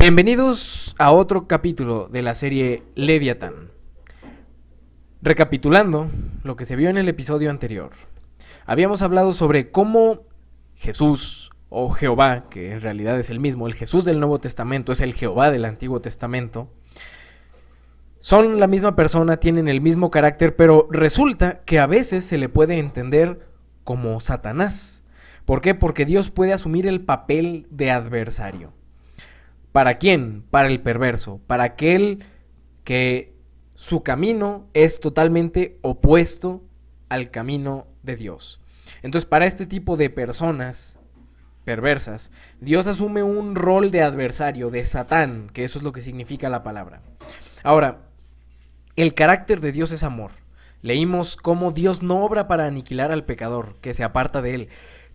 Bienvenidos a otro capítulo de la serie Leviatán. Recapitulando lo que se vio en el episodio anterior, habíamos hablado sobre cómo Jesús o Jehová, que en realidad es el mismo, el Jesús del Nuevo Testamento es el Jehová del Antiguo Testamento, son la misma persona, tienen el mismo carácter, pero resulta que a veces se le puede entender como Satanás. ¿Por qué? Porque Dios puede asumir el papel de adversario. ¿Para quién? Para el perverso, para aquel que su camino es totalmente opuesto al camino de Dios. Entonces, para este tipo de personas perversas, Dios asume un rol de adversario, de Satán, que eso es lo que significa la palabra. Ahora, el carácter de Dios es amor. Leímos cómo Dios no obra para aniquilar al pecador, que se aparta de él.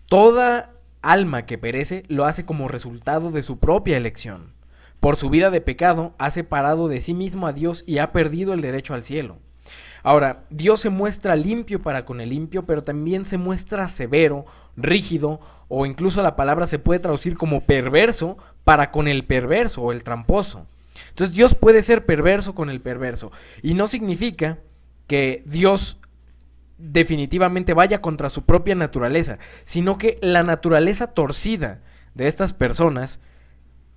Toda alma que perece lo hace como resultado de su propia elección. Por su vida de pecado ha separado de sí mismo a Dios y ha perdido el derecho al cielo. Ahora, Dios se muestra limpio para con el limpio, pero también se muestra severo, rígido, o incluso la palabra se puede traducir como perverso para con el perverso o el tramposo. Entonces Dios puede ser perverso con el perverso, y no significa que Dios definitivamente vaya contra su propia naturaleza, sino que la naturaleza torcida de estas personas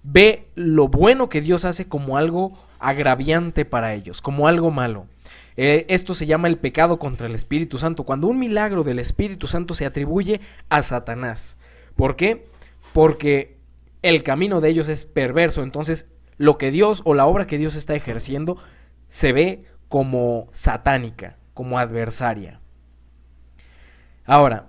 ve lo bueno que Dios hace como algo agraviante para ellos, como algo malo. Esto se llama el pecado contra el Espíritu Santo, cuando un milagro del Espíritu Santo se atribuye a Satanás. ¿Por qué? Porque el camino de ellos es perverso, entonces lo que Dios o la obra que Dios está ejerciendo se ve como satánica, como adversaria. Ahora,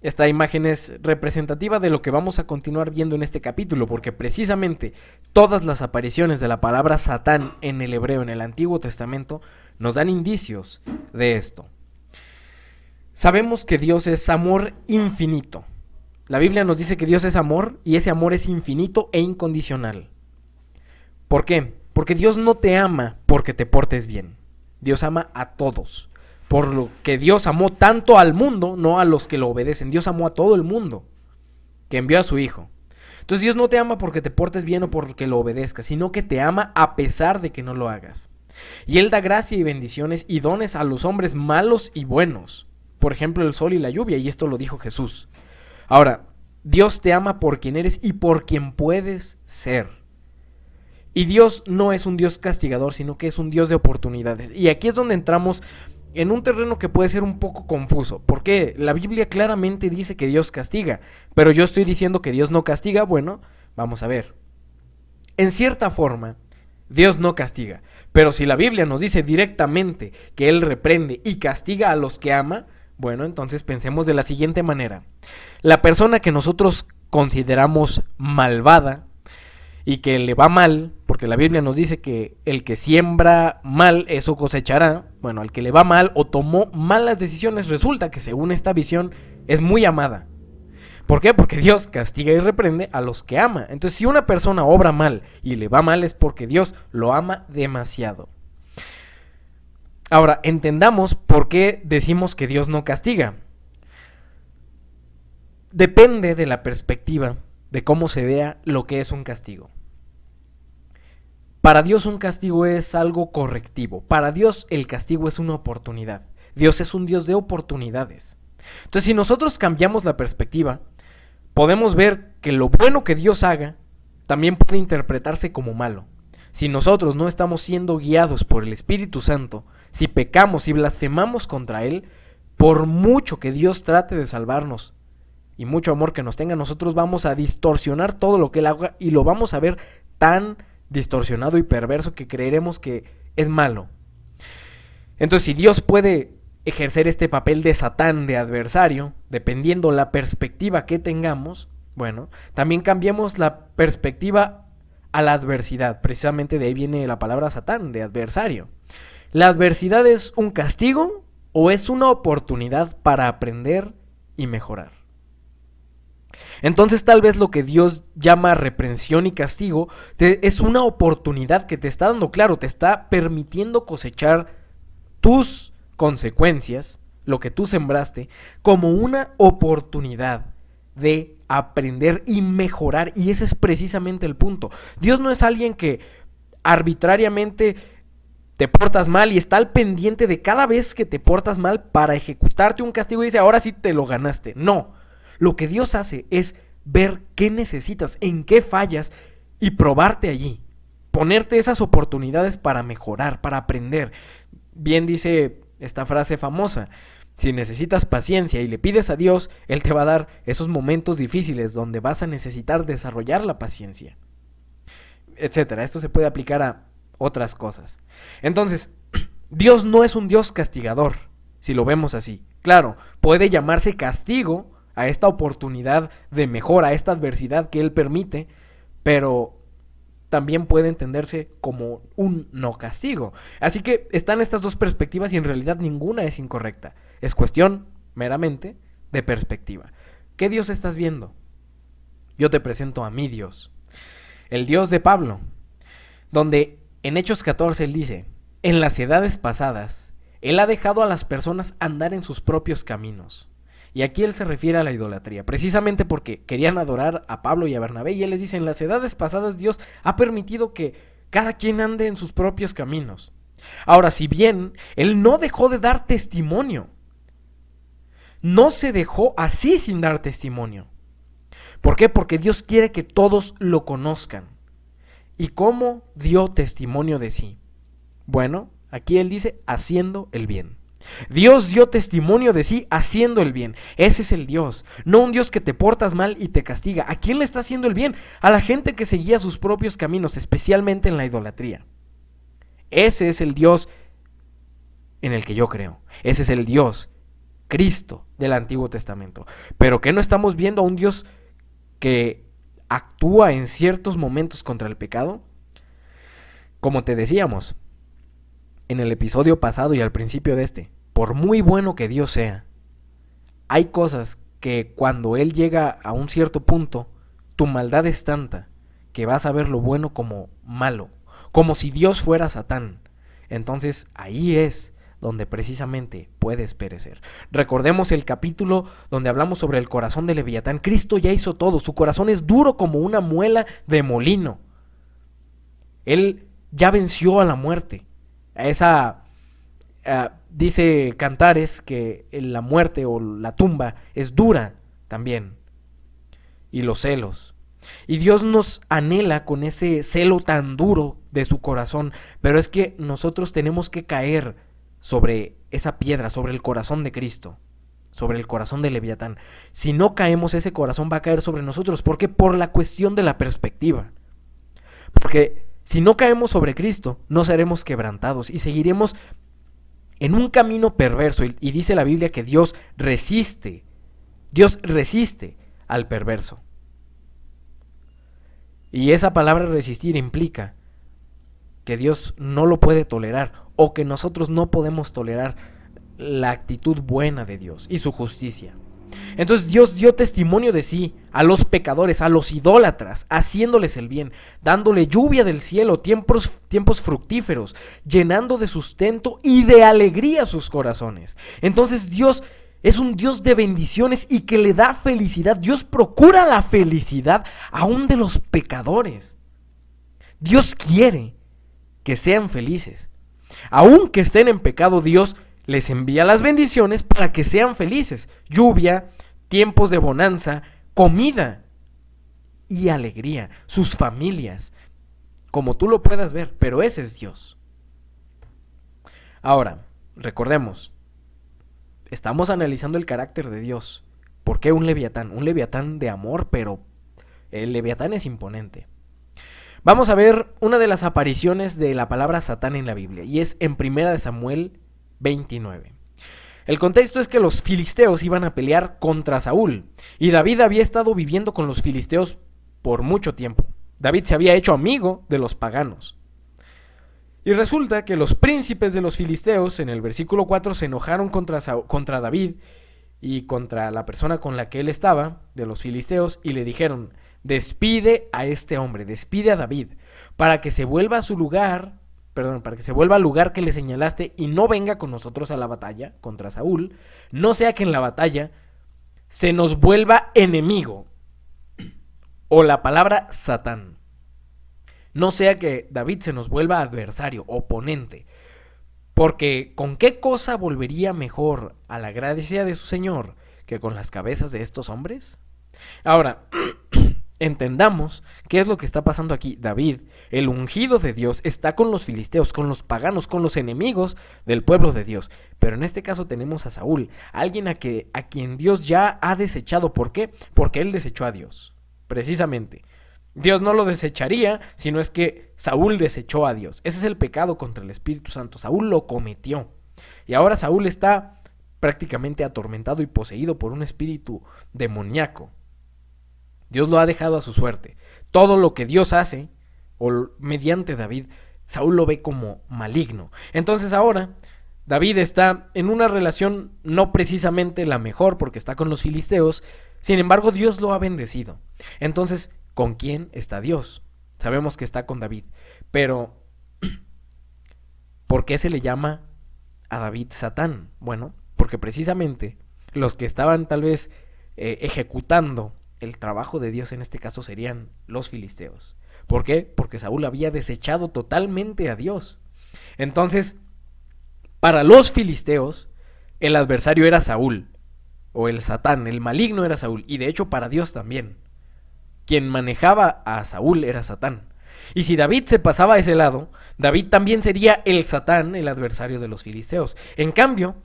esta imagen es representativa de lo que vamos a continuar viendo en este capítulo, porque precisamente todas las apariciones de la palabra Satán en el hebreo, en el Antiguo Testamento, nos dan indicios de esto. Sabemos que Dios es amor infinito. La Biblia nos dice que Dios es amor y ese amor es infinito e incondicional. ¿Por qué? Porque Dios no te ama porque te portes bien. Dios ama a todos. Por lo que Dios amó tanto al mundo, no a los que lo obedecen. Dios amó a todo el mundo, que envió a su Hijo. Entonces Dios no te ama porque te portes bien o porque lo obedezcas, sino que te ama a pesar de que no lo hagas. Y Él da gracia y bendiciones y dones a los hombres malos y buenos. Por ejemplo, el sol y la lluvia, y esto lo dijo Jesús. Ahora, Dios te ama por quien eres y por quien puedes ser. Y Dios no es un Dios castigador, sino que es un Dios de oportunidades. Y aquí es donde entramos en un terreno que puede ser un poco confuso. Porque la Biblia claramente dice que Dios castiga, pero yo estoy diciendo que Dios no castiga. Bueno, vamos a ver. En cierta forma, Dios no castiga, pero si la Biblia nos dice directamente que Él reprende y castiga a los que ama, bueno, entonces pensemos de la siguiente manera. La persona que nosotros consideramos malvada y que le va mal, porque la Biblia nos dice que el que siembra mal, eso cosechará. Bueno, al que le va mal o tomó malas decisiones, resulta que según esta visión es muy amada. ¿Por qué? Porque Dios castiga y reprende a los que ama. Entonces, si una persona obra mal y le va mal es porque Dios lo ama demasiado. Ahora, entendamos por qué decimos que Dios no castiga. Depende de la perspectiva de cómo se vea lo que es un castigo. Para Dios un castigo es algo correctivo. Para Dios el castigo es una oportunidad. Dios es un Dios de oportunidades. Entonces, si nosotros cambiamos la perspectiva, podemos ver que lo bueno que Dios haga también puede interpretarse como malo. Si nosotros no estamos siendo guiados por el Espíritu Santo, si pecamos y blasfemamos contra Él, por mucho que Dios trate de salvarnos y mucho amor que nos tenga, nosotros vamos a distorsionar todo lo que Él haga y lo vamos a ver tan distorsionado y perverso que creeremos que es malo. Entonces, si Dios puede ejercer este papel de Satán, de adversario, dependiendo la perspectiva que tengamos, bueno, también cambiemos la perspectiva a la adversidad. Precisamente de ahí viene la palabra Satán, de adversario. ¿La adversidad es un castigo o es una oportunidad para aprender y mejorar? Entonces tal vez lo que Dios llama reprensión y castigo es una oportunidad que te está dando, claro, te está permitiendo cosechar tus consecuencias, lo que tú sembraste, como una oportunidad de aprender y mejorar, y ese es precisamente el punto. Dios no es alguien que arbitrariamente te portas mal y está al pendiente de cada vez que te portas mal para ejecutarte un castigo y dice, ahora sí te lo ganaste. No, lo que Dios hace es ver qué necesitas, en qué fallas y probarte allí, ponerte esas oportunidades para mejorar, para aprender. Bien dice esta frase famosa: si necesitas paciencia y le pides a Dios, Él te va a dar esos momentos difíciles donde vas a necesitar desarrollar la paciencia, etcétera. Esto se puede aplicar a otras cosas. Entonces, Dios no es un Dios castigador, si lo vemos así. Claro, puede llamarse castigo a esta oportunidad de mejora, a esta adversidad que Él permite, pero también puede entenderse como un no castigo. Así que están estas dos perspectivas y en realidad ninguna es incorrecta. Es cuestión meramente de perspectiva. ¿Qué Dios estás viendo? Yo te presento a mi Dios, el Dios de Pablo, donde en Hechos 14 él dice: en las edades pasadas, Él ha dejado a las personas andar en sus propios caminos. Y aquí Él se refiere a la idolatría, precisamente porque querían adorar a Pablo y a Bernabé, y Él les dice: en las edades pasadas Dios ha permitido que cada quien ande en sus propios caminos. Ahora, si bien Él no dejó de dar testimonio, no se dejó así sin dar testimonio. ¿Por qué? Porque Dios quiere que todos lo conozcan. ¿Y cómo dio testimonio de sí? Bueno, aquí Él dice: haciendo el bien. Dios dio testimonio de sí haciendo el bien. Ese es el Dios, no un Dios que te portas mal y te castiga. ¿A quién le está haciendo el bien? A la gente que seguía sus propios caminos, especialmente en la idolatría. Ese es el Dios en el que yo creo. Ese es el Dios, Cristo, del Antiguo Testamento. Pero ¿qué no estamos viendo a un Dios que actúa en ciertos momentos contra el pecado? Como te decíamos en el episodio pasado y al principio de este, por muy bueno que Dios sea, hay cosas que cuando Él llega a un cierto punto, tu maldad es tanta que vas a ver lo bueno como malo, como si Dios fuera Satán. Entonces ahí es donde precisamente puedes perecer. Recordemos el capítulo donde hablamos sobre el corazón de Leviatán. Cristo ya hizo todo, su corazón es duro como una muela de molino. Él ya venció a la muerte. Dice Cantares que la muerte o la tumba es dura también. Y los celos. Y Dios nos anhela con ese celo tan duro de su corazón, pero es que nosotros tenemos que caer sobre esa piedra, sobre el corazón de Cristo, sobre el corazón de Leviatán. Si no caemos, ese corazón va a caer sobre nosotros. ¿Por qué? Por la cuestión de la perspectiva. Porque si no caemos sobre Cristo, no seremos quebrantados y seguiremos en un camino perverso. Y dice la Biblia que Dios resiste al perverso. Y esa palabra resistir implica que Dios no lo puede tolerar, o que nosotros no podemos tolerar la actitud buena de Dios y su justicia. Entonces Dios dio testimonio de sí a los pecadores, a los idólatras, haciéndoles el bien, dándole lluvia del cielo, tiempos fructíferos, llenando de sustento y de alegría sus corazones. Entonces Dios es un Dios de bendiciones y que le da felicidad. Dios procura la felicidad aún de los pecadores. Dios quiere que sean felices. Aunque estén en pecado, Dios les envía las bendiciones para que sean felices. Lluvia, tiempos de bonanza, comida y alegría. Sus familias, como tú lo puedas ver, pero ese es Dios. Ahora, recordemos, estamos analizando el carácter de Dios. ¿Por qué un leviatán? Un leviatán de amor, pero el leviatán es imponente. Vamos a ver una de las apariciones de la palabra Satán en la Biblia, y es en 1 Samuel 29. El contexto es que los filisteos iban a pelear contra Saúl, y David había estado viviendo con los filisteos por mucho tiempo. David se había hecho amigo de los paganos. Y resulta que los príncipes de los filisteos, en el versículo 4, se enojaron contra David y contra la persona con la que él estaba, de los filisteos, y le dijeron: despide a este hombre, despide a David, para que se vuelva a su lugar, para que se vuelva al lugar que le señalaste y no venga con nosotros a la batalla contra Saúl, no sea que en la batalla se nos vuelva enemigo. o la palabra Satán. No sea que David se nos vuelva adversario, oponente, porque ¿con qué cosa volvería mejor a la gracia de su Señor que con las cabezas de estos hombres? Ahora, entendamos qué es lo que está pasando aquí. David, el ungido de Dios, está con los filisteos, con los paganos, con los enemigos del pueblo de Dios. Pero en este caso tenemos a Saúl, alguien a quien Dios ya ha desechado. ¿Por qué? Porque él desechó a Dios, precisamente. Dios no lo desecharía, sino es que Saúl desechó a Dios. Ese es el pecado contra el Espíritu Santo. Saúl lo cometió. Y ahora Saúl está prácticamente atormentado y poseído por un espíritu demoníaco. Dios lo ha dejado a su suerte. Todo lo que Dios hace, o mediante David, Saúl lo ve como maligno. Entonces ahora David está en una relación no precisamente la mejor, porque está con los filisteos. Sin embargo, Dios lo ha bendecido. Entonces, ¿con quién está Dios? Sabemos que está con David, pero ¿por qué se le llama a David Satán? Bueno, porque precisamente los que estaban tal vez ejecutando el trabajo de Dios en este caso serían los filisteos. ¿Por qué? Porque Saúl había desechado totalmente a Dios. Entonces, para los filisteos, el adversario era Saúl, o el Satán, el maligno era Saúl, y de hecho para Dios también. Quien manejaba a Saúl era Satán. Y si David se pasaba a ese lado, David también sería el Satán, el adversario de los filisteos. En cambio,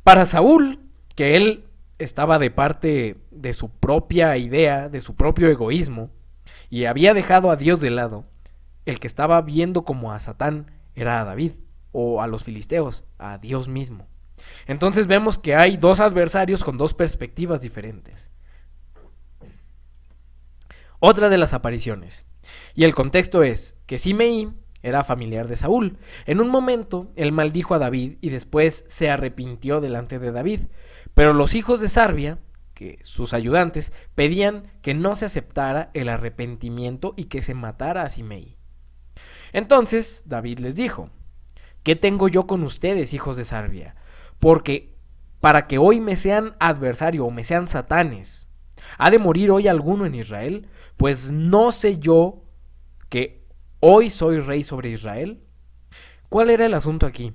para Saúl, que él estaba de parte de su propia idea, de su propio egoísmo, y había dejado a Dios de lado, el que estaba viendo como a Satán era a David, o a los filisteos, a Dios mismo. Entonces vemos que hay dos adversarios con dos perspectivas diferentes. Otra de las apariciones, y el contexto es que Simei era familiar de Saúl. En un momento él maldijo a David y después se arrepintió delante de David, pero los hijos de Sarbia, que sus ayudantes, pedían que no se aceptara el arrepentimiento y que se matara a Simei. Entonces David les dijo: ¿qué tengo yo con ustedes, hijos de Sarbia? Porque para que hoy me sean adversario o me sean satanes, ¿ha de morir hoy alguno en Israel? Pues no sé yo que hoy soy rey sobre Israel. ¿Cuál era el asunto aquí?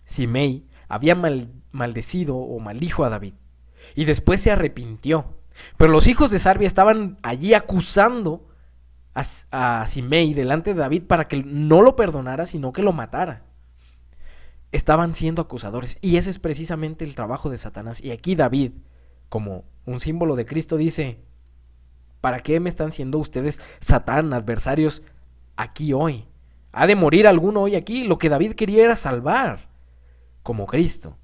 Simei había maldecido o maldijo a David y después se arrepintió. Pero los hijos de Sarbia estaban allí acusando a Simei delante de David para que no lo perdonara, sino que lo matara. Estaban siendo acusadores, y ese es precisamente el trabajo de Satanás. Y aquí David, como un símbolo de Cristo, dice: ¿para qué me están siendo ustedes Satán, adversarios, aquí hoy? ¿Ha de morir alguno hoy aquí? Lo que David quería era salvar, como Cristo.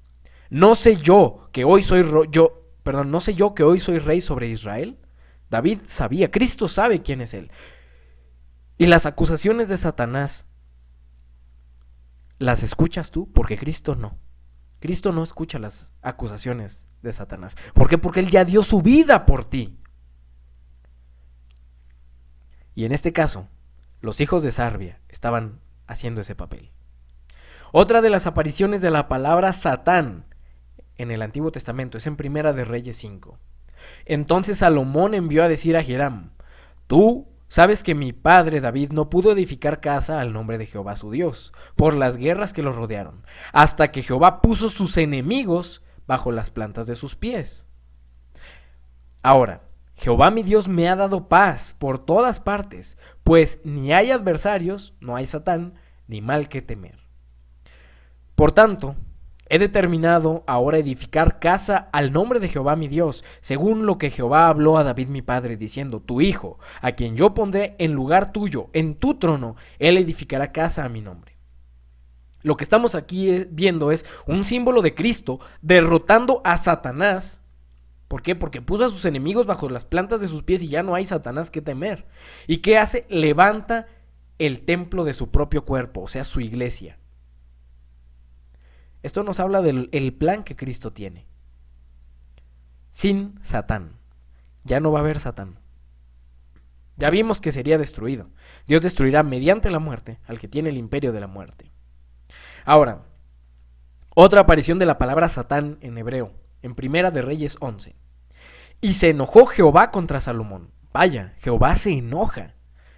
No sé yo que hoy soy rey sobre Israel. David sabía, Cristo sabe quién es él. Y las acusaciones de Satanás, ¿las escuchas tú? Porque Cristo no. Cristo no escucha las acusaciones de Satanás. ¿Por qué? Porque él ya dio su vida por ti. Y en este caso, los hijos de Sarbia estaban haciendo ese papel. Otra de las apariciones de la palabra Satán en el Antiguo Testamento es en Primera de Reyes 5. Entonces Salomón envió a decir a Hiram: tú sabes que mi padre David no pudo edificar casa al nombre de Jehová su Dios, por las guerras que lo rodearon, hasta que Jehová puso sus enemigos bajo las plantas de sus pies. Ahora, Jehová mi Dios me ha dado paz por todas partes, pues ni hay adversarios, no hay Satán, ni mal que temer. Por tanto, he determinado ahora edificar casa al nombre de Jehová mi Dios, según lo que Jehová habló a David mi padre, diciendo: tu hijo, a quien yo pondré en lugar tuyo, en tu trono, él edificará casa a mi nombre. Lo que estamos aquí viendo es un símbolo de Cristo derrotando a Satanás. ¿Por qué? Porque puso a sus enemigos bajo las plantas de sus pies y ya no hay Satanás que temer. ¿Y qué hace? Levanta el templo de su propio cuerpo, o sea, su iglesia. Esto nos habla del plan que Cristo tiene. Sin Satán. Ya no va a haber Satán. Ya vimos que sería destruido. Dios destruirá mediante la muerte al que tiene el imperio de la muerte. Ahora, otra aparición de la palabra Satán en hebreo, en Primera de Reyes 11. Y se enojó Jehová contra Salomón, Vaya, Jehová se enoja.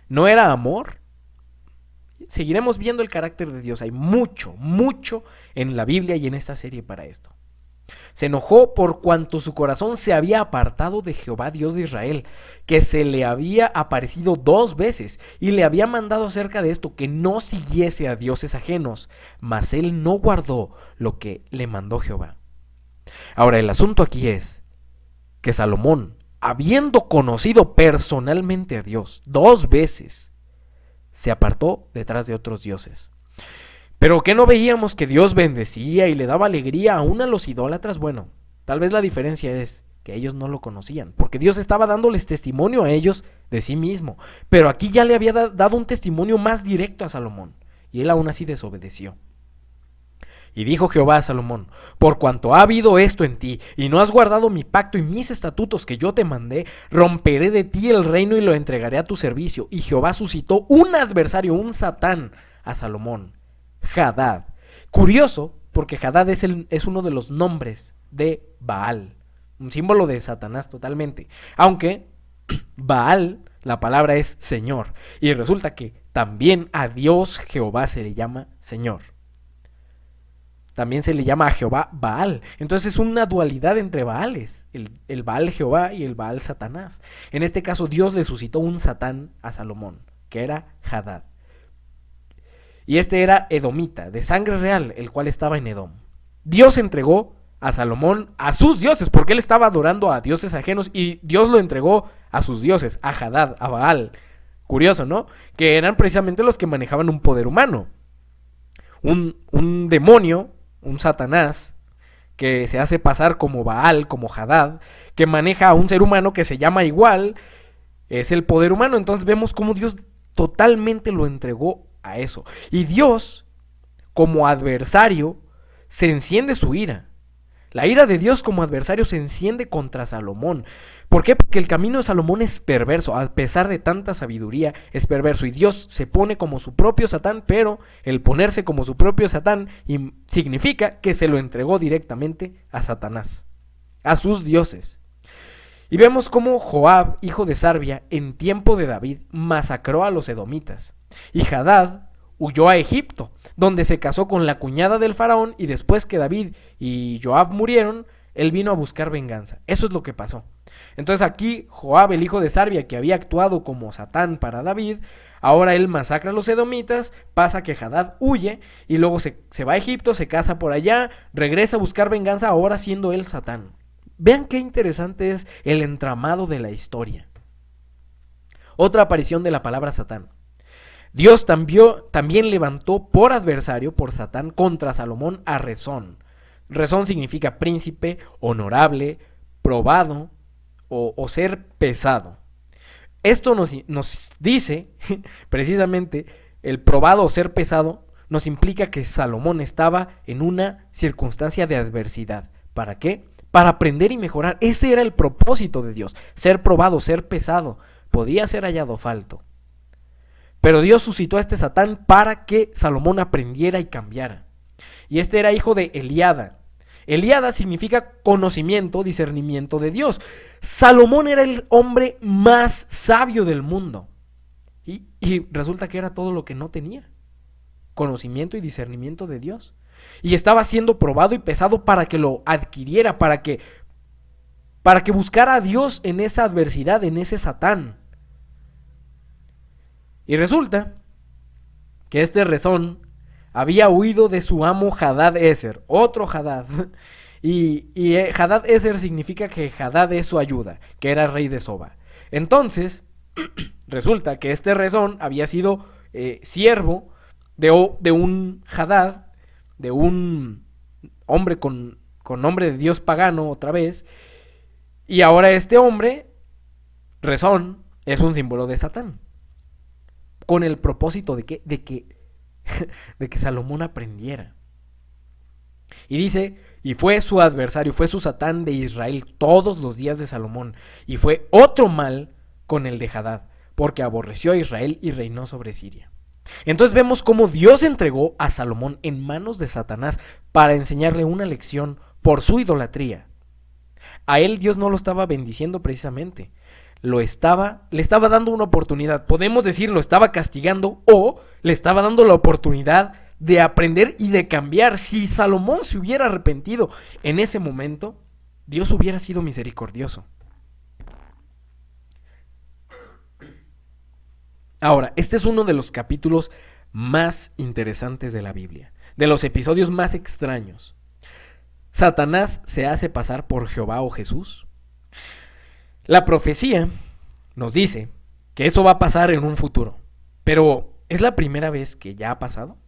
¿No era amor? Seguiremos viendo el carácter de Dios. Hay mucho, mucho en la Biblia y en esta serie para esto. Se enojó por cuanto su corazón se había apartado de Jehová Dios de Israel, que se le había aparecido 2 veces y le había mandado acerca de esto que no siguiese a dioses ajenos, mas él no guardó lo que le mandó Jehová. Ahora el asunto aquí es que Salomón, habiendo conocido personalmente a Dios 2 veces, se apartó detrás de otros dioses. ¿Pero qué no veíamos que Dios bendecía y le daba alegría aún a los idólatras? Bueno, tal vez la diferencia es que ellos no lo conocían, porque Dios estaba dándoles testimonio a ellos de sí mismo, pero aquí ya le había dado un testimonio más directo a Salomón, y él aún así desobedeció. Y dijo Jehová a Salomón: por cuanto ha habido esto en ti, y no has guardado mi pacto y mis estatutos que yo te mandé, romperé de ti el reino y lo entregaré a tu servicio. Y Jehová suscitó un adversario, un Satán, a Salomón, Hadad. Curioso, porque Hadad es uno de los nombres de Baal, un símbolo de Satanás totalmente. Aunque Baal, la palabra es Señor, y resulta que también a Dios Jehová se le llama Señor. También se le llama a Jehová Baal. Entonces es una dualidad entre Baales, el Baal Jehová y el Baal Satanás. En este caso Dios le suscitó un Satán a Salomón, que era Hadad. Y este era edomita, de sangre real, el cual estaba en Edom. Dios entregó a Salomón a sus dioses, porque él estaba adorando a dioses ajenos, y Dios lo entregó a sus dioses, a Hadad, a Baal. Curioso, ¿no? Que eran precisamente los que manejaban un poder humano. Un demonio, un Satanás, que se hace pasar como Baal, como Hadad, que maneja a un ser humano que se llama igual, es el poder humano. Entonces vemos cómo Dios totalmente lo entregó a eso. Y Dios, como adversario, se enciende su ira. La ira de Dios como adversario se enciende contra Salomón. ¿Por qué? Porque el camino de Salomón es perverso. A pesar de tanta sabiduría, es perverso. Y Dios se pone como su propio Satán, pero el ponerse como su propio Satán significa que se lo entregó directamente a Satanás, a sus dioses. Y vemos cómo Joab, hijo de Sarvia, en tiempo de David, masacró a los edomitas. Y Hadad huyó a Egipto, donde se casó con la cuñada del faraón, y después que David y Joab murieron, él vino a buscar venganza. Eso es lo que pasó. Entonces aquí Joab, el hijo de Sarvia, que había actuado como Satán para David, ahora él masacra a los edomitas, pasa que Hadad huye, y luego se va a Egipto, se casa por allá, regresa a buscar venganza, ahora siendo él Satán. Vean qué interesante es el entramado de la historia. Otra aparición de la palabra Satán. Dios también levantó por adversario, por Satán, contra Salomón a Rezón. Rezón significa príncipe, honorable, probado o ser pesado. Esto nos dice, precisamente, el probado o ser pesado, nos implica que Salomón estaba en una circunstancia de adversidad. ¿Para qué? Para aprender y mejorar. Ese era el propósito de Dios, ser probado, ser pesado. Podía ser hallado falto. Pero Dios suscitó a este Satán para que Salomón aprendiera y cambiara. Y este era hijo de Eliada. Eliada significa conocimiento, discernimiento de Dios. Salomón era el hombre más sabio del mundo. Y resulta que era todo lo que no tenía. Conocimiento y discernimiento de Dios. Y estaba siendo probado y pesado para que lo adquiriera, para que buscara a Dios en esa adversidad, en ese Satán. Y resulta que este Rezón había huido de su amo Hadad-Ezer, otro Hadad. Y Hadad-Ezer significa que Hadad es su ayuda, que era rey de Soba. Entonces, resulta que este Rezón había sido siervo de un Hadad, de un hombre con nombre de dios pagano otra vez. Y ahora este hombre, Rezón, es un símbolo de Satán. Con el propósito de que Salomón aprendiera. Y dice, y fue su adversario, fue su Satán de Israel todos los días de Salomón, y fue otro mal con el de Hadad, porque aborreció a Israel y reinó sobre Siria. Entonces vemos cómo Dios entregó a Salomón en manos de Satanás para enseñarle una lección por su idolatría. A él Dios no lo estaba bendiciendo precisamente. le estaba dando una oportunidad. Podemos decir, lo estaba castigando o le estaba dando la oportunidad de aprender y de cambiar. Si Salomón se hubiera arrepentido en ese momento, Dios hubiera sido misericordioso. Ahora, este es uno de los capítulos más interesantes de la Biblia, de los episodios más extraños. ¿Satanás se hace pasar por Jehová o Jesús? La profecía nos dice que eso va a pasar en un futuro, pero ¿es la primera vez que ya ha pasado?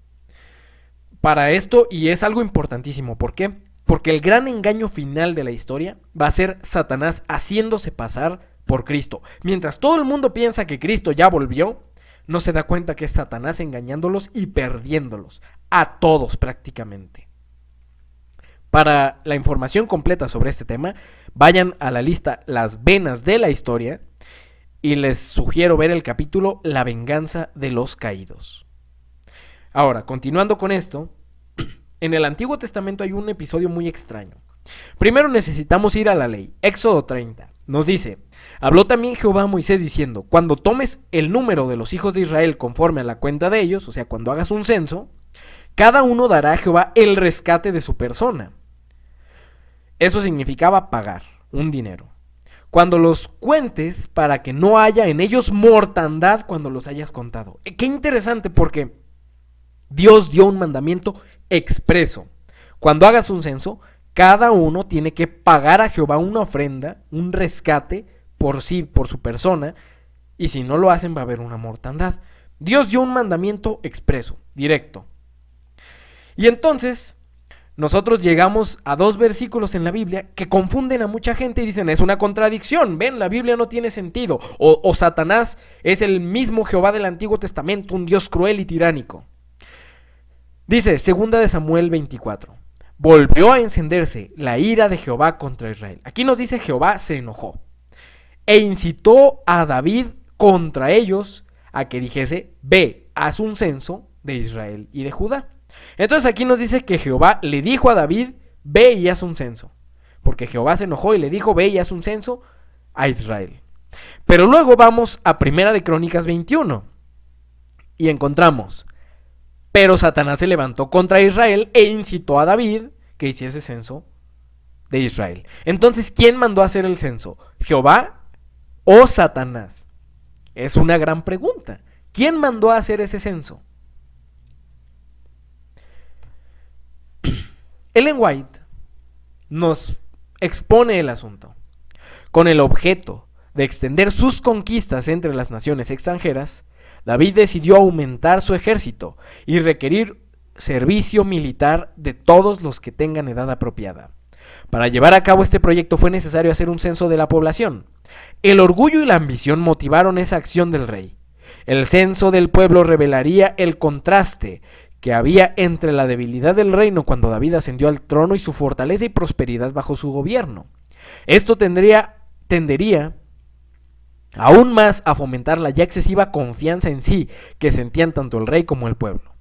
Para esto, y es algo importantísimo, ¿por qué? Porque el gran engaño final de la historia va a ser Satanás haciéndose pasar por Cristo. Mientras todo el mundo piensa que Cristo ya volvió, no se da cuenta que es Satanás engañándolos y perdiéndolos, a todos prácticamente. Para la información completa sobre este tema, vayan a la lista Las Venas de la Historia y les sugiero ver el capítulo La Venganza de los Caídos. Ahora, continuando con esto, en el Antiguo Testamento hay un episodio muy extraño. Primero necesitamos ir a la ley. Éxodo 30 nos dice: habló también Jehová a Moisés diciendo, cuando tomes el número de los hijos de Israel conforme a la cuenta de ellos, o sea, cuando hagas un censo, cada uno dará a Jehová el rescate de su persona. Eso significaba pagar un dinero. Cuando los cuentes, para que no haya en ellos mortandad cuando los hayas contado. Qué interesante, porque Dios dio un mandamiento expreso. Cuando hagas un censo, cada uno tiene que pagar a Jehová una ofrenda, un rescate por sí, por su persona, y si no lo hacen va a haber una mortandad. Dios dio un mandamiento expreso, directo. Y entonces nosotros llegamos a 2 versículos en la Biblia que confunden a mucha gente y dicen, es una contradicción, ven, la Biblia no tiene sentido, o Satanás es el mismo Jehová del Antiguo Testamento, un Dios cruel y tiránico. Dice, 2 de Samuel 24, volvió a encenderse la ira de Jehová contra Israel. Aquí nos dice Jehová se enojó e incitó a David contra ellos a que dijese, ve, haz un censo de Israel y de Judá. Entonces aquí nos dice que Jehová le dijo a David, ve y haz un censo. Porque Jehová se enojó y le dijo, ve y haz un censo a Israel. Pero luego vamos a 1 de Crónicas 21 y encontramos, pero Satanás se levantó contra Israel e incitó a David que hiciese censo de Israel. Entonces, ¿quién mandó a hacer el censo? ¿Jehová o Satanás? Es una gran pregunta. ¿Quién mandó a hacer ese censo? Ellen White nos expone el asunto. Con el objeto de extender sus conquistas entre las naciones extranjeras, David decidió aumentar su ejército y requerir servicio militar de todos los que tengan edad apropiada. Para llevar a cabo este proyecto fue necesario hacer un censo de la población. El orgullo y la ambición motivaron esa acción del rey. El censo del pueblo revelaría el contraste que había entre la debilidad del reino cuando David ascendió al trono y su fortaleza y prosperidad bajo su gobierno. Esto tendería aún más a fomentar la ya excesiva confianza en sí que sentían tanto el rey como el pueblo.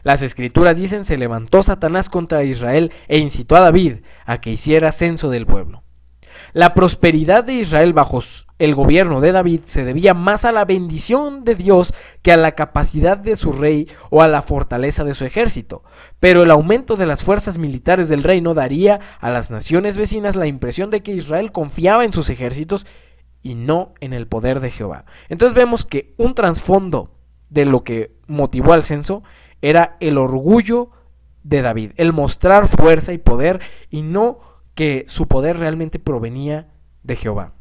Las escrituras dicen, se levantó Satanás contra Israel e incitó a David a que hiciera censo del pueblo. La prosperidad de Israel bajo el gobierno de David se debía más a la bendición de Dios que a la capacidad de su rey o a la fortaleza de su ejército. Pero el aumento de las fuerzas militares del reino daría a las naciones vecinas la impresión de que Israel confiaba en sus ejércitos y no en el poder de Jehová. Entonces vemos que un trasfondo de lo que motivó al censo era el orgullo de David, el mostrar fuerza y poder y no que su poder realmente provenía de Jehová.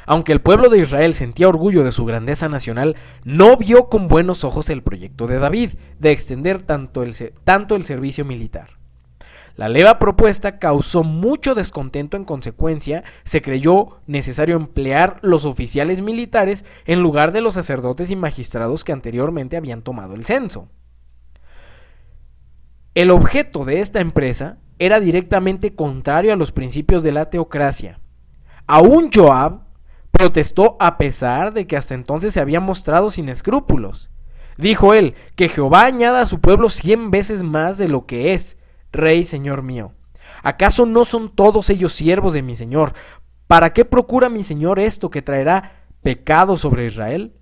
Aunque el pueblo de Israel sentía orgullo de su grandeza nacional, no vio con buenos ojos el proyecto de David de extender tanto el servicio militar. La leva propuesta causó mucho descontento. En consecuencia, se creyó necesario emplear los oficiales militares en lugar de los sacerdotes y magistrados que anteriormente habían tomado el censo. El objeto de esta empresa era directamente contrario a los principios de la teocracia. Aún Joab protestó a pesar de que hasta entonces se había mostrado sin escrúpulos. Dijo él, que Jehová añada a su pueblo 100 veces más de lo que es, Rey, Señor mío. ¿Acaso no son todos ellos siervos de mi Señor, ¿Para qué procura mi señor esto que traerá pecado sobre Israel?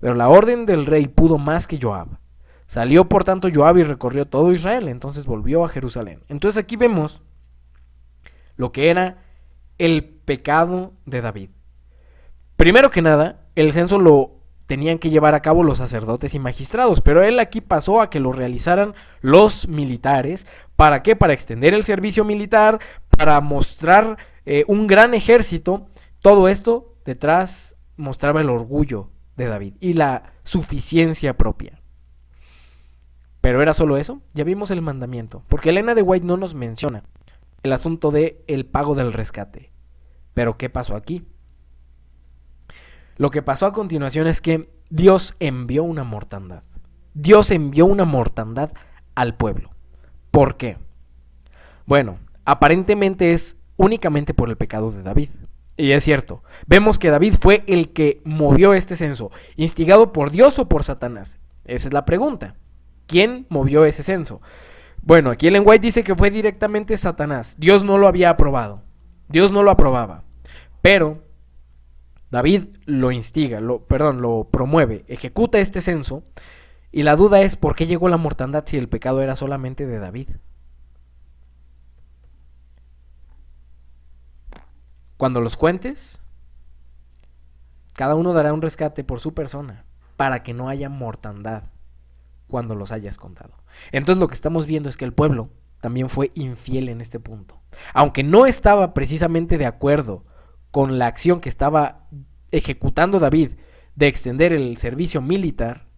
Pero la orden del rey pudo más que Joab. Salió por tanto Joab y recorrió todo Israel, entonces volvió a Jerusalén. Entonces aquí vemos lo que era el pecado de David. Primero que nada, el censo lo tenían que llevar a cabo los sacerdotes y magistrados, pero él aquí pasó a que lo realizaran los militares. ¿Para qué? Para extender el servicio militar, para mostrar un gran ejército. Todo esto detrás mostraba el orgullo de David y la suficiencia propia. Pero era solo eso. Ya vimos el mandamiento, porque Elena de White no nos menciona el asunto de el pago del rescate. Pero ¿qué pasó aquí? Lo que pasó a continuación es que Dios envió una mortandad. Dios envió una mortandad al pueblo. ¿Por qué? Bueno, aparentemente es únicamente por el pecado de David. Y es cierto, vemos que David fue el que movió este censo, instigado por Dios o por Satanás. Esa es la pregunta. ¿Quién movió ese censo? Bueno, aquí Ellen White dice que fue directamente Satanás. Dios no lo había aprobado. Dios no lo aprobaba. Pero David lo instiga, lo promueve, ejecuta este censo. Y la duda es ¿por qué llegó la mortandad si el pecado era solamente de David? Cuando los cuentes, cada uno dará un rescate por su persona para que no haya mortandad cuando los hayas contado. Entonces lo que estamos viendo es que el pueblo también fue infiel en este punto. Aunque no estaba precisamente de acuerdo con la acción que estaba ejecutando David de extender el servicio militar,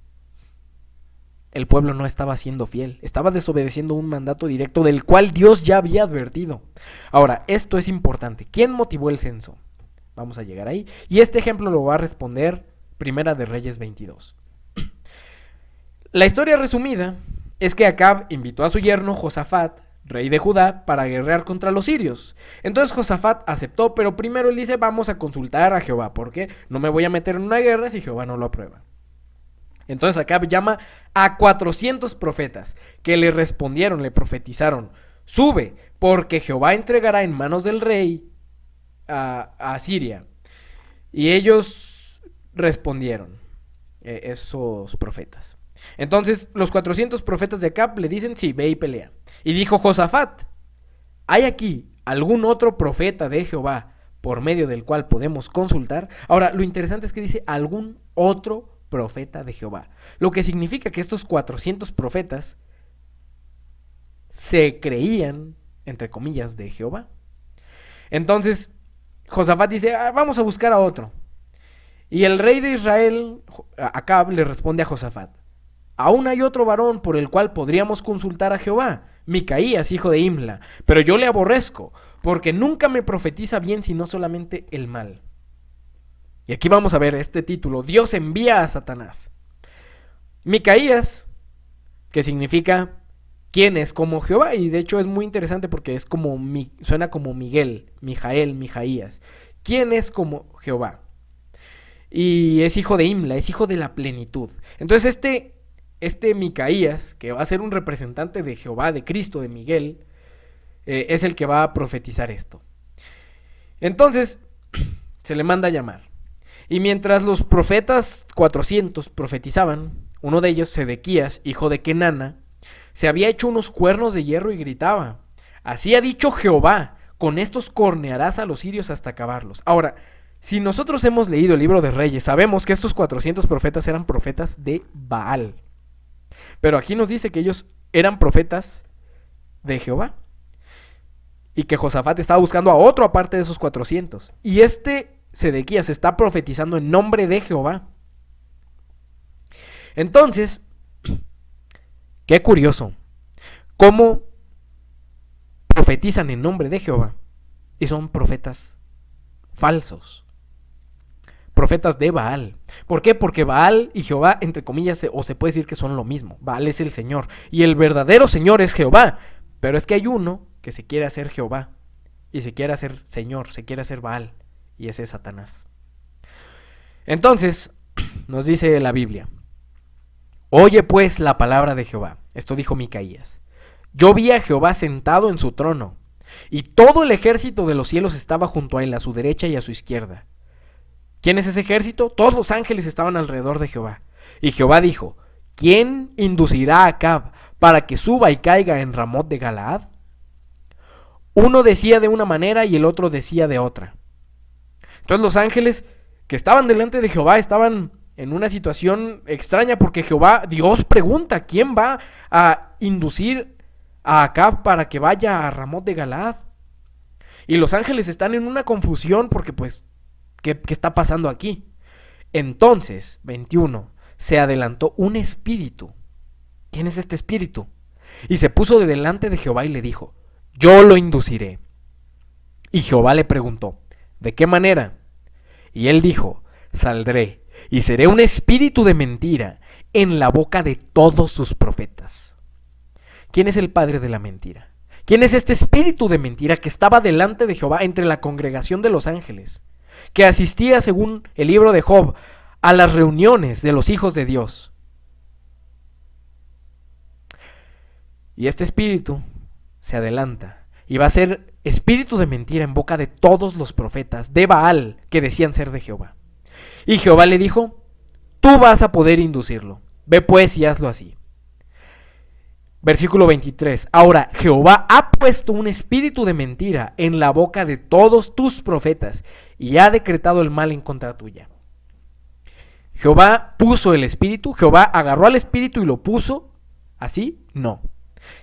el pueblo no estaba siendo fiel, estaba desobedeciendo un mandato directo del cual Dios ya había advertido. Ahora, esto es importante. ¿Quién motivó el censo? Vamos a llegar ahí. Y este ejemplo lo va a responder Primera de Reyes 22. La historia resumida es que Acab invitó a su yerno Josafat, rey de Judá, para guerrear contra los sirios. Entonces Josafat aceptó, pero primero él dice, vamos a consultar a Jehová, porque no me voy a meter en una guerra si Jehová no lo aprueba. Entonces Acab llama a 400 profetas, que le respondieron, le profetizaron, sube, porque Jehová entregará en manos del rey a Siria. Y ellos respondieron, esos profetas. Entonces los 400 profetas de Acab le dicen, sí, ve y pelea. Y dijo Josafat, ¿hay aquí algún otro profeta de Jehová por medio del cual podemos consultar? Ahora, lo interesante es que dice algún otro profeta de Jehová. Lo que significa que estos 400 profetas se creían, entre comillas, de Jehová. Entonces, Josafat dice, vamos a buscar a otro. Y el rey de Israel, Acab, le responde a Josafat, aún hay otro varón por el cual podríamos consultar a Jehová, Micaías, hijo de Imla, pero yo le aborrezco, porque nunca me profetiza bien, sino solamente el mal. Y aquí vamos a ver este título, Dios envía a Satanás. Micaías, que significa quién es como Jehová, y de hecho es muy interesante porque es como suena como Miguel, Mijael, Mijaías. ¿Quién es como Jehová? Y es hijo de Imla, es hijo de la plenitud. Entonces este Micaías, que va a ser un representante de Jehová, de Cristo, de Miguel, es el que va a profetizar esto. Entonces se le manda a llamar. Y mientras los profetas 400 profetizaban, uno de ellos, Sedequías, hijo de Kenana, se había hecho unos cuernos de hierro y gritaba, así ha dicho Jehová, con estos cornearás a los sirios hasta acabarlos. Ahora, si nosotros hemos leído el libro de Reyes, sabemos que estos 400 profetas eran profetas de Baal. Pero aquí nos dice que ellos eran profetas de Jehová. Y que Josafat estaba buscando a otro aparte de esos 400. Y Sedequías está profetizando en nombre de Jehová. Entonces, qué curioso, cómo profetizan en nombre de Jehová y son profetas falsos, profetas de Baal. ¿Por qué? Porque Baal y Jehová, entre comillas, o se puede decir que son lo mismo. Baal es el Señor y el verdadero Señor es Jehová, pero es que hay uno que se quiere hacer Jehová y se quiere hacer Señor, se quiere hacer Baal, y ese es Satanás. Entonces, nos dice la Biblia, oye pues la palabra de Jehová. Esto dijo Micaías. Yo vi a Jehová sentado en su trono, y todo el ejército de los cielos estaba junto a él, a su derecha y a su izquierda. ¿Quién es ese ejército? Todos los ángeles estaban alrededor de Jehová. Y Jehová dijo: ¿quién inducirá a Acab para que suba y caiga en Ramot de Galaad? Uno decía de una manera y el otro decía de otra. Entonces los ángeles que estaban delante de Jehová estaban en una situación extraña, porque Jehová, Dios pregunta: ¿quién va a inducir a Acab para que vaya a Ramot de Galaad? Y los ángeles están en una confusión porque pues, ¿qué está pasando aquí? Entonces, 21, se adelantó un espíritu. ¿Quién es este espíritu? Y se puso de delante de Jehová y le dijo: yo lo induciré. Y Jehová le preguntó: ¿de qué manera? Y él dijo: saldré y seré un espíritu de mentira en la boca de todos sus profetas. ¿Quién es el padre de la mentira? ¿Quién es este espíritu de mentira que estaba delante de Jehová entre la congregación de los ángeles, que asistía, según el libro de Job, a las reuniones de los hijos de Dios? Y este espíritu se adelanta y va a ser espíritu de mentira en boca de todos los profetas de Baal que decían ser de Jehová. Y Jehová le dijo: tú vas a poder inducirlo, ve pues y hazlo así. Versículo 23. Ahora Jehová ha puesto un espíritu de mentira en la boca de todos tus profetas y ha decretado el mal en contra tuya. Jehová puso el espíritu, Jehová agarró al espíritu y lo puso así, no.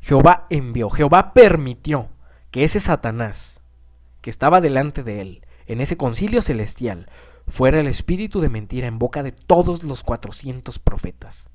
Jehová envió, Jehová permitió que ese Satanás que estaba delante de él en ese concilio celestial fuera el espíritu de mentira en boca de todos los 400 profetas.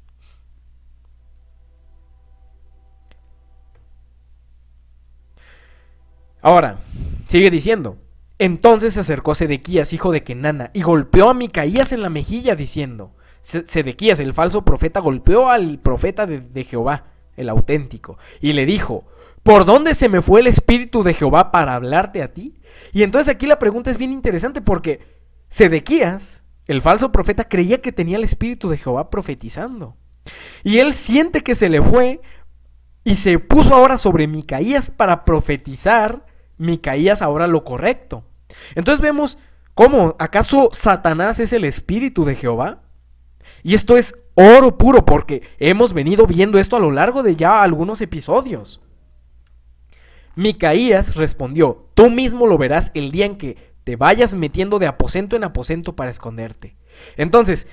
Ahora, sigue diciendo: entonces se acercó Sedequías, hijo de Kenana, y golpeó a Micaías en la mejilla, diciendo... Sedequías, el falso profeta, golpeó al profeta de Jehová, el auténtico, y le dijo: ¿por dónde se me fue el espíritu de Jehová para hablarte a ti? Y entonces aquí la pregunta es bien interesante, porque Sedequías, el falso profeta, creía que tenía el espíritu de Jehová profetizando. Y él siente que se le fue y se puso ahora sobre Micaías para profetizar Micaías ahora lo correcto. Entonces vemos cómo, ¿acaso Satanás es el espíritu de Jehová? Y esto es oro puro, porque hemos venido viendo esto a lo largo de ya algunos episodios. Micaías respondió: tú mismo lo verás el día en que te vayas metiendo de aposento en aposento para esconderte. Entonces,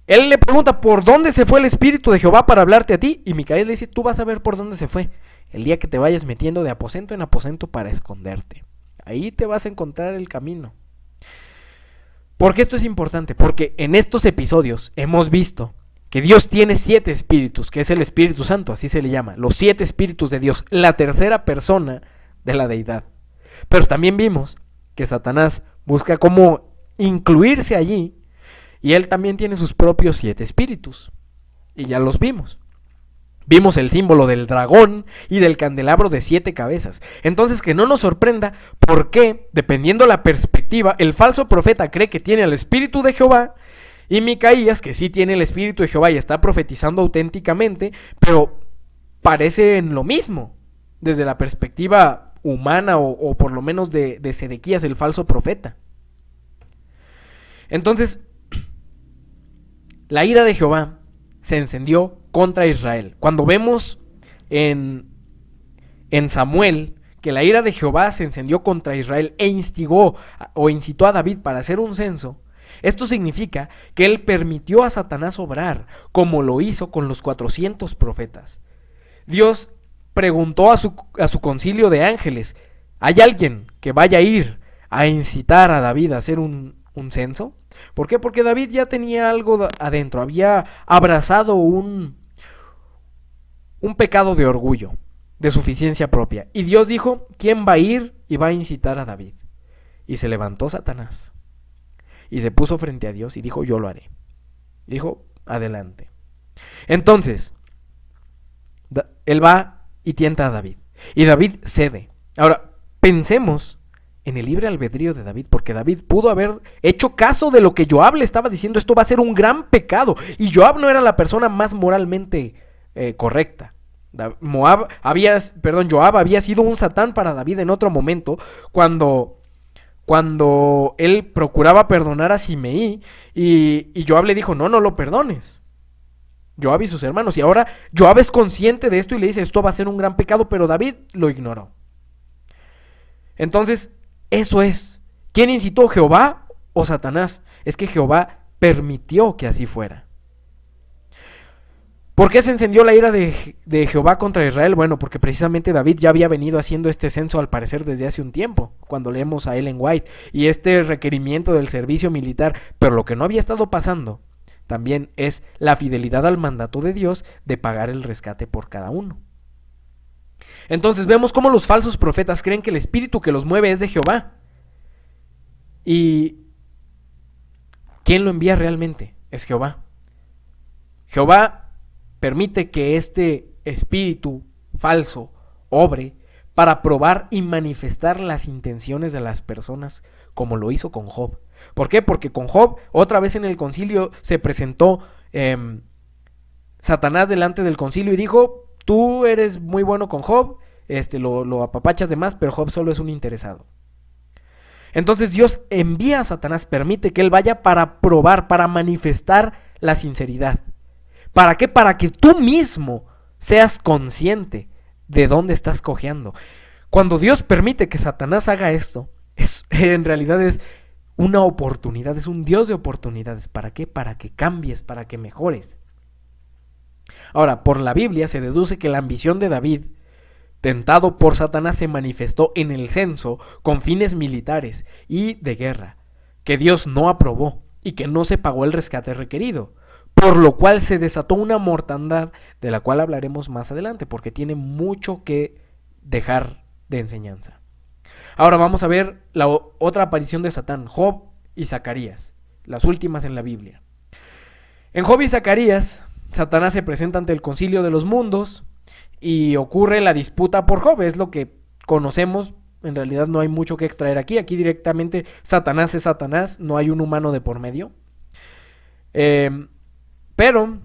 él le pregunta: ¿por dónde se fue el espíritu de Jehová para hablarte a ti? Y Micaías le dice: tú vas a ver por dónde se fue el día que te vayas metiendo de aposento en aposento para esconderte. Ahí te vas a encontrar el camino. ¿Por qué esto es importante? Porque en estos episodios hemos visto que Dios tiene 7 espíritus, que es el Espíritu Santo, así se le llama, los 7 espíritus de Dios, la tercera persona de la deidad. Pero también vimos que Satanás busca cómo incluirse allí, y él también tiene sus propios 7 espíritus, y ya los vimos. Vimos el símbolo del dragón y del candelabro de 7 cabezas. Entonces, que no nos sorprenda por qué, dependiendo la perspectiva, el falso profeta cree que tiene el espíritu de Jehová, y Micaías, que sí tiene el espíritu de Jehová y está profetizando auténticamente, pero parece en lo mismo, desde la perspectiva humana o por lo menos de Sedequías, el falso profeta. Entonces, la ira de Jehová se encendió contra Israel. Cuando vemos en Samuel que la ira de Jehová se encendió contra Israel e instigó o incitó a David para hacer un censo, esto significa que él permitió a Satanás obrar, como lo hizo con los 400 profetas. Dios preguntó a su concilio de ángeles: ¿hay alguien que vaya a ir a incitar a David a hacer un censo? ¿Por qué? Porque David ya tenía algo adentro, había abrazado un pecado de orgullo, de suficiencia propia. Y Dios dijo: ¿quién va a ir y va a incitar a David? Y se levantó Satanás y se puso frente a Dios y dijo: yo lo haré. Y dijo: adelante. Entonces, él va y tienta a David, y David cede. Ahora, pensemos en el libre albedrío de David, porque David pudo haber hecho caso de lo que Joab le estaba diciendo: esto va a ser un gran pecado. Y Joab no era la persona más moralmente correcta Joab había sido un Satán para David en otro momento, cuando él procuraba perdonar a Simeí y Joab le dijo, no lo perdones. Joab y sus hermanos. Y ahora Joab es consciente de esto y le dice, esto va a ser un gran pecado, pero David lo ignoró. Entonces, eso es. ¿Quién incitó, Jehová o Satanás? Es que Jehová permitió que así fuera. ¿Por qué se encendió la ira de Jehová contra Israel? Bueno, porque precisamente David ya había venido haciendo este censo al parecer desde hace un tiempo, cuando leemos a Ellen White, y este requerimiento del servicio militar, pero lo que no había estado pasando también es la fidelidad al mandato de Dios de pagar el rescate por cada uno. Entonces vemos cómo los falsos profetas creen que el espíritu que los mueve es de Jehová. ¿Y quién lo envía realmente? Es Jehová. Jehová permite que este espíritu falso obre para probar y manifestar las intenciones de las personas, como lo hizo con Job. ¿Por qué? Porque con Job, otra vez en el concilio, se presentó Satanás delante del concilio y dijo, tú eres muy bueno con Job, lo apapachas de más, pero Job solo es un interesado. Entonces Dios envía a Satanás, permite que él vaya para probar, para manifestar la sinceridad. ¿Para qué? Para que tú mismo seas consciente de dónde estás cojeando. Cuando Dios permite que Satanás haga esto, en realidad es una oportunidad, es un Dios de oportunidades. ¿Para qué? Para que cambies, para que mejores. Ahora, por la Biblia se deduce que la ambición de David, tentado por Satanás, se manifestó en el censo con fines militares y de guerra, que Dios no aprobó y que no se pagó el rescate requerido, por lo cual se desató una mortandad de la cual hablaremos más adelante, porque tiene mucho que dejar de enseñanza. Ahora vamos a ver la otra aparición de Satán, Job y Zacarías, las últimas en la Biblia. En Job y Zacarías, Satanás se presenta ante el concilio de los mundos y ocurre la disputa por Job, es lo que conocemos. En realidad no hay mucho que extraer aquí directamente Satanás es Satanás, no hay un humano de por medio. Pero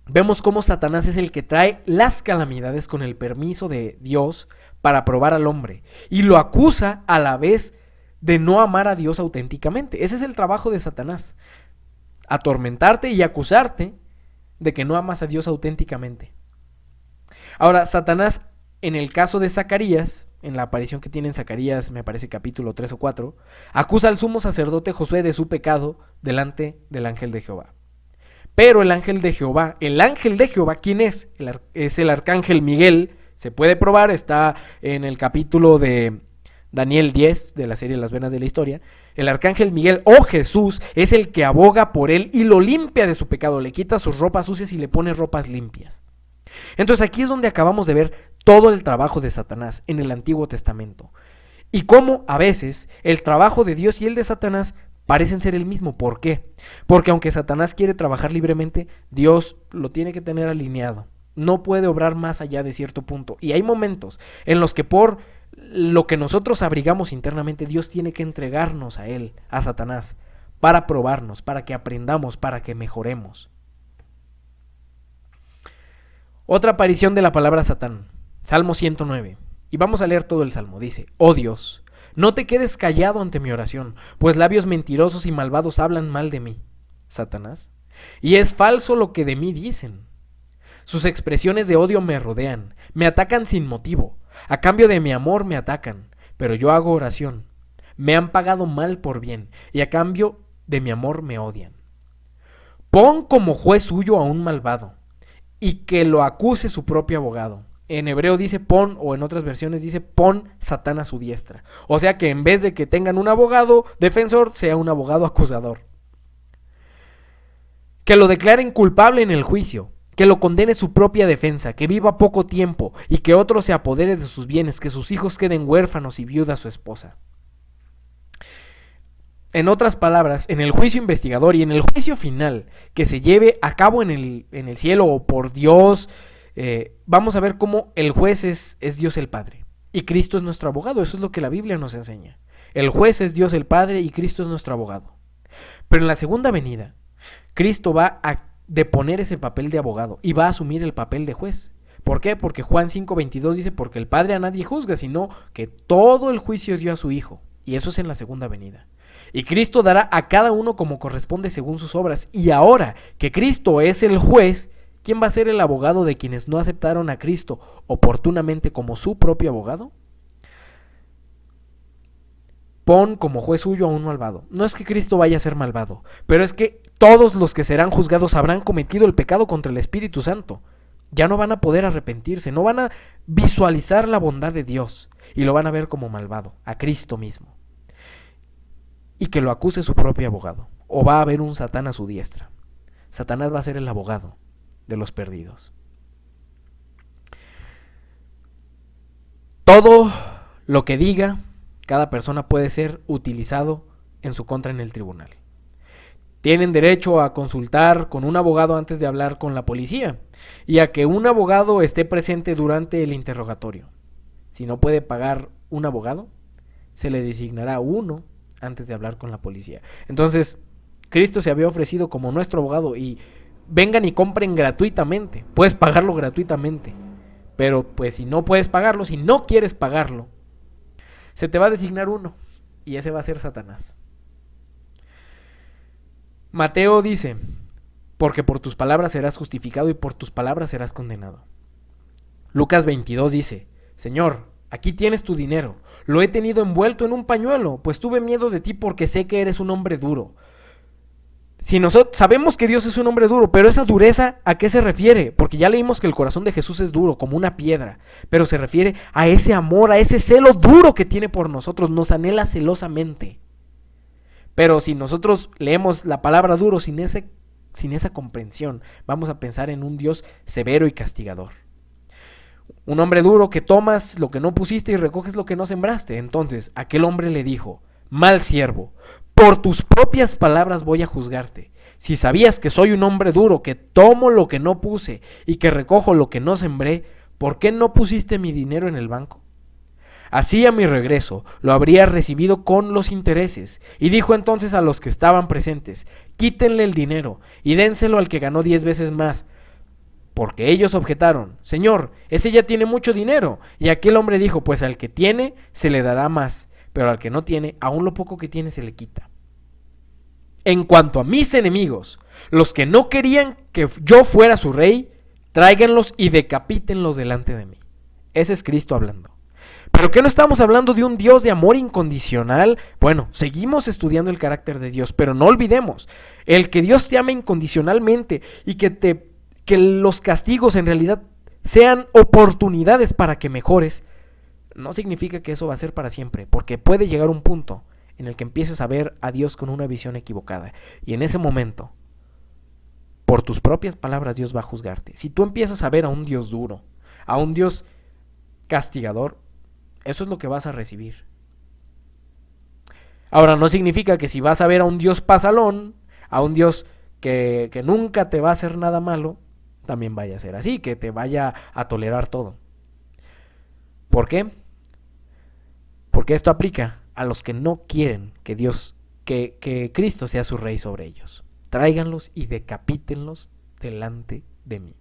vemos cómo Satanás es el que trae las calamidades con el permiso de Dios para probar al hombre y lo acusa a la vez de no amar a Dios auténticamente. Ese es el trabajo de Satanás, atormentarte y acusarte de que no amas a Dios auténticamente. Ahora, Satanás, en el caso de Zacarías, en la aparición que tiene en Zacarías, me parece capítulo 3 o 4, acusa al sumo sacerdote Josué de su pecado delante del ángel de Jehová. Pero el ángel de Jehová, ¿quién es? Es el arcángel Miguel, se puede probar, está en el capítulo de Daniel 10 de la serie Las Venas de la Historia. El arcángel Miguel, o Jesús, es el que aboga por él y lo limpia de su pecado, le quita sus ropas sucias y le pone ropas limpias. Entonces aquí es donde acabamos de ver todo el trabajo de Satanás en el Antiguo Testamento. Y cómo a veces el trabajo de Dios y el de Satanás parecen ser el mismo. ¿Por qué? Porque aunque Satanás quiere trabajar libremente, Dios lo tiene que tener alineado. No puede obrar más allá de cierto punto. Y hay momentos en los que por lo que nosotros abrigamos internamente, Dios tiene que entregarnos a él, a Satanás, para probarnos, para que aprendamos, para que mejoremos. Otra aparición de la palabra Satán, Salmo 109. Y vamos a leer todo el Salmo. Dice, oh Dios, no te quedes callado ante mi oración, pues labios mentirosos y malvados hablan mal de mí, Satanás, y es falso lo que de mí dicen. Sus expresiones de odio me rodean, me atacan sin motivo, a cambio de mi amor me atacan, pero yo hago oración. Me han pagado mal por bien, y a cambio de mi amor me odian. Pon como juez suyo a un malvado, y que lo acuse su propio abogado. En hebreo dice pon, o en otras versiones dice pon Satán a su diestra. O sea que en vez de que tengan un abogado defensor, sea un abogado acusador. Que lo declaren culpable en el juicio, que lo condene su propia defensa, que viva poco tiempo y que otro se apodere de sus bienes, que sus hijos queden huérfanos y viuda su esposa. En otras palabras, en el juicio investigador y en el juicio final que se lleve a cabo en el cielo o por Dios, vamos a ver cómo el juez es Dios el Padre y Cristo es nuestro abogado. Eso es lo que la Biblia nos enseña. El juez es Dios el Padre y Cristo es nuestro abogado. Pero en la segunda venida, Cristo va a deponer ese papel de abogado y va a asumir el papel de juez. ¿Por qué? Porque Juan 5:22 dice, porque el Padre a nadie juzga, sino que todo el juicio dio a su Hijo. Y eso es en la segunda venida. Y Cristo dará a cada uno como corresponde según sus obras. Y ahora que Cristo es el juez, ¿quién va a ser el abogado de quienes no aceptaron a Cristo oportunamente como su propio abogado? Pon como juez suyo a un malvado. No es que Cristo vaya a ser malvado, pero es que todos los que serán juzgados habrán cometido el pecado contra el Espíritu Santo. Ya no van a poder arrepentirse, no van a visualizar la bondad de Dios y lo van a ver como malvado, a Cristo mismo. Y que lo acuse su propio abogado. O va a haber un Satán a su diestra. Satanás va a ser el abogado de los perdidos. Todo lo que diga cada persona puede ser utilizado en su contra en el tribunal. Tienen derecho a consultar con un abogado antes de hablar con la policía y a que un abogado esté presente durante el interrogatorio. Si no puede pagar un abogado, se le designará uno antes de hablar con la policía. Entonces, Cristo se había ofrecido como nuestro abogado y vengan y compren gratuitamente. Puedes pagarlo gratuitamente, pero pues si no puedes pagarlo, si no quieres pagarlo, se te va a designar uno y ese va a ser Satanás. Mateo dice, porque por tus palabras serás justificado y por tus palabras serás condenado. Lucas 22 dice, Señor, aquí tienes tu dinero, lo he tenido envuelto en un pañuelo, pues tuve miedo de ti porque sé que eres un hombre duro. Si nosotros sabemos que Dios es un hombre duro, pero esa dureza, ¿a qué se refiere? Porque ya leímos que el corazón de Jesús es duro, como una piedra, pero se refiere a ese amor, a ese celo duro que tiene por nosotros, nos anhela celosamente. Pero si nosotros leemos la palabra duro sin esa comprensión, vamos a pensar en un Dios severo y castigador. Un hombre duro que tomas lo que no pusiste y recoges lo que no sembraste. Entonces aquel hombre le dijo, mal siervo, por tus propias palabras voy a juzgarte. Si sabías que soy un hombre duro, que tomo lo que no puse y que recojo lo que no sembré, ¿por qué no pusiste mi dinero en el banco? Así a mi regreso lo habría recibido con los intereses. Y dijo entonces a los que estaban presentes, quítenle el dinero y dénselo al que ganó 10 veces más. Porque ellos objetaron, Señor, ese ya tiene mucho dinero. Y aquel hombre dijo, pues al que tiene se le dará más, pero al que no tiene, aún lo poco que tiene se le quita. En cuanto a mis enemigos, los que no querían que yo fuera su rey, tráiganlos y decapítenlos delante de mí. Ese es Cristo hablando. ¿Pero qué no estamos hablando de un Dios de amor incondicional? Bueno, seguimos estudiando el carácter de Dios, pero no olvidemos, el que Dios te ama incondicionalmente y que los castigos en realidad sean oportunidades para que mejores, no significa que eso va a ser para siempre, porque puede llegar un punto en el que empieces a ver a Dios con una visión equivocada, y en ese momento, por tus propias palabras, Dios va a juzgarte. Si tú empiezas a ver a un Dios duro, a un Dios castigador, eso es lo que vas a recibir. Ahora, no significa que si vas a ver a un Dios pasalón, a un Dios que nunca te va a hacer nada malo, también vaya a ser así, que te vaya a tolerar todo. ¿Por qué? Porque esto aplica a los que no quieren que Dios, que Cristo sea su rey sobre ellos. Tráiganlos y decapítenlos delante de mí.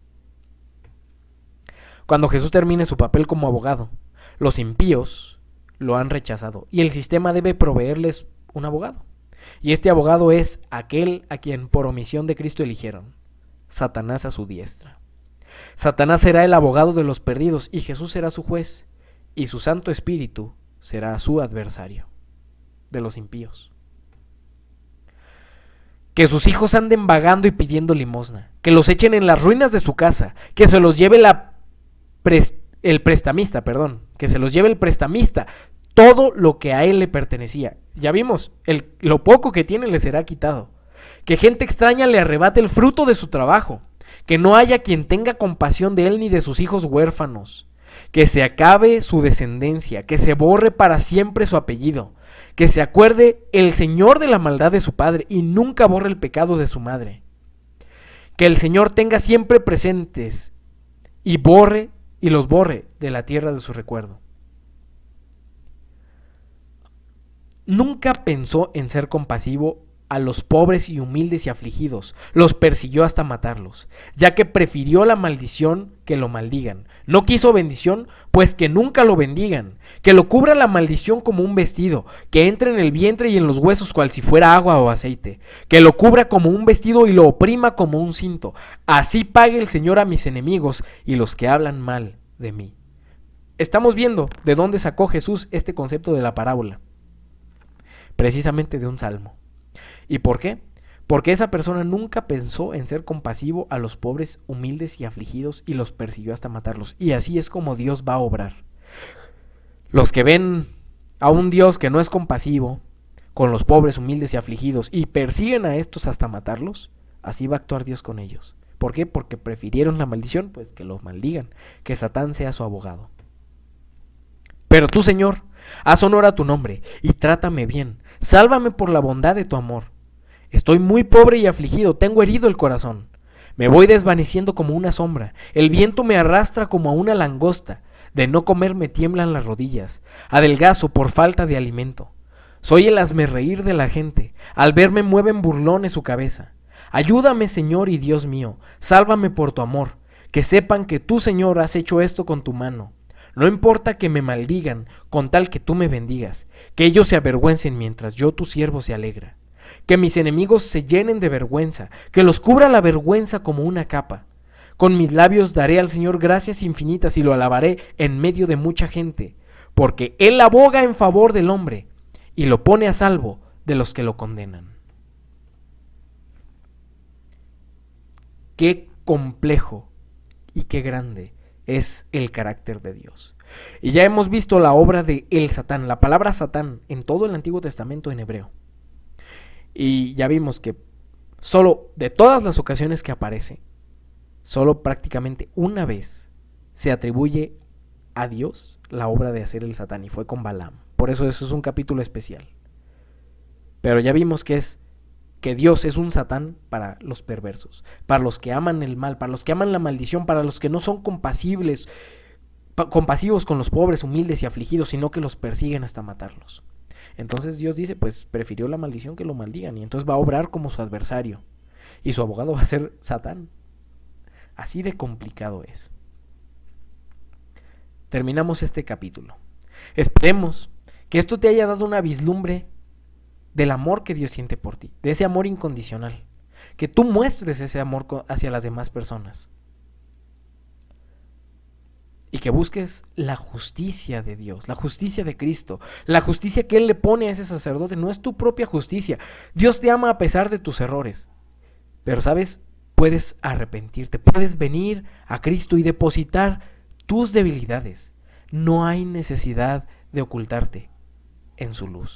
Cuando Jesús termine su papel como abogado, los impíos lo han rechazado y el sistema debe proveerles un abogado. Y este abogado es aquel a quien por omisión de Cristo eligieron, Satanás a su diestra. Satanás será el abogado de los perdidos y Jesús será su juez y su Santo Espíritu será su adversario de los impíos. Que sus hijos anden vagando y pidiendo limosna, que los echen en las ruinas de su casa, que se los lleve el prestamista, que se los lleve el prestamista, todo lo que a él le pertenecía. Ya vimos, lo poco que tiene le será quitado. Que gente extraña le arrebate el fruto de su trabajo, que no haya quien tenga compasión de él ni de sus hijos huérfanos, que se acabe su descendencia, que se borre para siempre su apellido, que se acuerde el Señor de la maldad de su padre y nunca borre el pecado de su madre. Que el Señor tenga siempre presentes y los borre de la tierra de su recuerdo. Nunca pensó en ser compasivo a los pobres y humildes y afligidos, los persiguió hasta matarlos, ya que prefirió la maldición que lo maldigan. No quiso bendición, pues que nunca lo bendigan, que lo cubra la maldición como un vestido, que entre en el vientre y en los huesos cual si fuera agua o aceite, que lo cubra como un vestido y lo oprima como un cinto. Así pague el Señor a mis enemigos y los que hablan mal de mí. Estamos viendo de dónde sacó Jesús este concepto de la parábola. Precisamente de un salmo. ¿Y por qué? Porque esa persona nunca pensó en ser compasivo a los pobres, humildes y afligidos y los persiguió hasta matarlos. Y así es como Dios va a obrar. Los que ven a un Dios que no es compasivo con los pobres, humildes y afligidos y persiguen a estos hasta matarlos, así va a actuar Dios con ellos. ¿Por qué? Porque prefirieron la maldición, pues que los maldigan, que Satán sea su abogado. Pero tú, Señor, haz honor a tu nombre y trátame bien. Sálvame por la bondad de tu amor. Estoy muy pobre y afligido, tengo herido el corazón. Me voy desvaneciendo como una sombra. El viento me arrastra como a una langosta. De no comer me tiemblan las rodillas. Adelgazo por falta de alimento. Soy el hazmerreír de la gente. Al verme mueven burlones su cabeza. Ayúdame, Señor y Dios mío. Sálvame por tu amor. Que sepan que tú, Señor, has hecho esto con tu mano. No importa que me maldigan, con tal que tú me bendigas, que ellos se avergüencen mientras yo, tu siervo, se alegra. Que mis enemigos se llenen de vergüenza, que los cubra la vergüenza como una capa. Con mis labios daré al Señor gracias infinitas y lo alabaré en medio de mucha gente, porque Él aboga en favor del hombre y lo pone a salvo de los que lo condenan. Qué complejo y qué grande es el carácter de Dios. Y ya hemos visto la obra de el Satán, la palabra Satán en todo el Antiguo Testamento en hebreo. Y ya vimos que solo de todas las ocasiones que aparece, solo prácticamente una vez se atribuye a Dios la obra de hacer el Satán y fue con Balaam. Por eso es un capítulo especial. Pero ya vimos que Dios es un Satán para los perversos, para los que aman el mal, para los que aman la maldición, para los que no son compasivos con los pobres, humildes y afligidos, sino que los persiguen hasta matarlos. Entonces Dios dice, pues prefirió la maldición que lo maldigan, y entonces va a obrar como su adversario, y su abogado va a ser Satán. Así de complicado es. Terminamos este capítulo. Esperemos que esto te haya dado una vislumbre del amor que Dios siente por ti, de ese amor incondicional, que tú muestres ese amor hacia las demás personas y que busques la justicia de Dios, la justicia de Cristo, la justicia que Él le pone a ese sacerdote. No es tu propia justicia. Dios te ama a pesar de tus errores, pero sabes, puedes arrepentirte, puedes venir a Cristo y depositar tus debilidades. No hay necesidad de ocultarte en su luz.